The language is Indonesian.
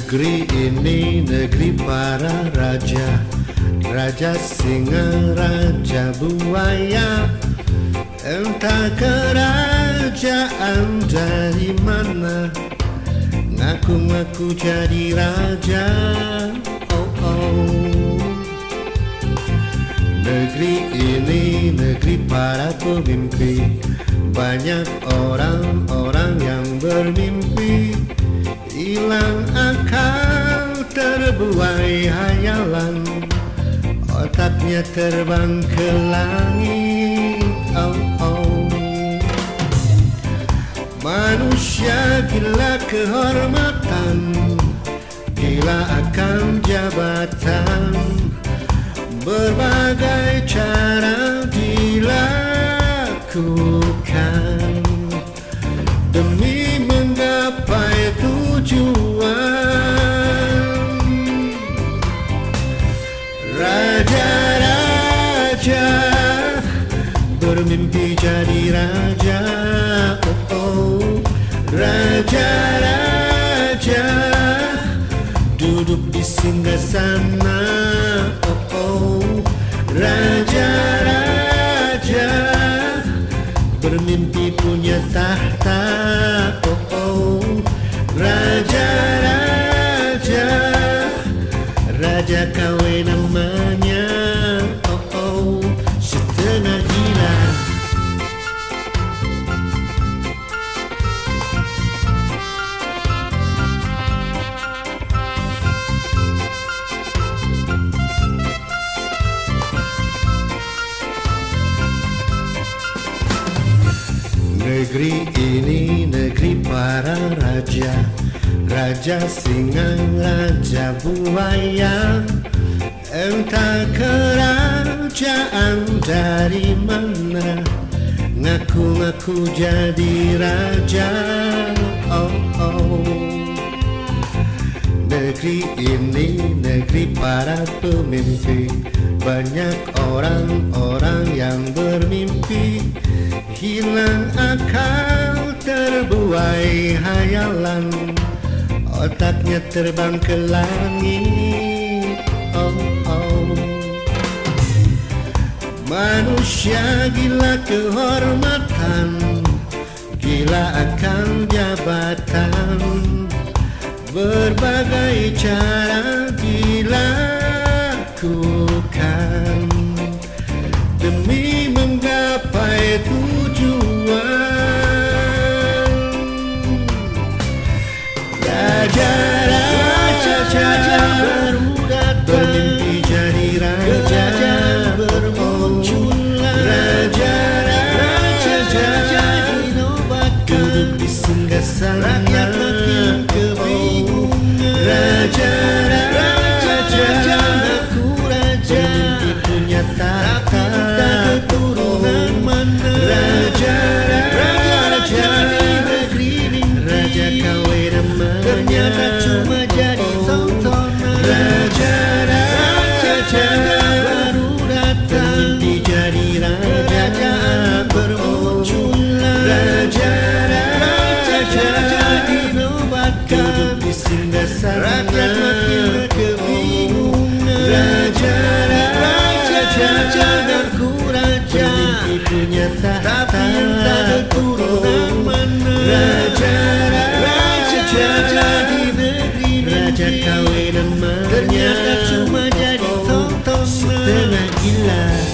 Negeri ini negeri para raja, raja singa, raja buaya. Entah kerajaan dari mana, ngaku-ngaku jadi raja. Oh oh. Negeri ini negeri para pemimpi, banyak orang-orang yang bermimpi. Hilang akal, terbuai hayalan, otaknya terbang ke langit. Oh oh. Manusia gila kehormatan, gila akan jabatan, berbagai cara dilakukan demi menggapai tujuan. Raja-raja bermimpi jadi raja. Oh, oh. Raja-raja duduk di singgasana. Oh, oh. Raja-raja bermimpi punya tahta. Oh, oh. Raja-raja, raja KW namanya. Oh, oh. Setengah gila. Negeri ini negeri para raja, raja singa, raja buaya. Entah kerajaan dari mana, ngaku-ngaku jadi raja. Oh oh. Negeri ini negeri para pemimpi, banyak orang-orang yang bermimpi. Hilang akal, terbuai hayalan, otaknya terbang ke langit. Oh oh. Manusia gila kehormatan, gila akan jabatan, berbagai cara dilakukan demi menggapai tujuan. Raja-raja baru datang, bermimpi jadi raja. Bermunculan raja-raja jadi nobatkan, duduk di singgasana. Rakyat makin kebingungan. Raja-raja ngaku raja, bermimpi punya tahta. Keturunan mana? Raja-raja di negeri ini, raja KW namanya. Ternyata cuma jadi tontonan. Raja-raja baru datang, bermimpi jadi raja. Bermunculan raja-raja jadi nobatkan, duduk di singgasana. Rakyat makin kebingungan. Raja-raja ngaku raja, bermimpi punya tahta. Entah keturunan mana. Raja-raja di negeri ini, raja KW namanya. Ternyata cuma jadi tontonan. Setengah gila.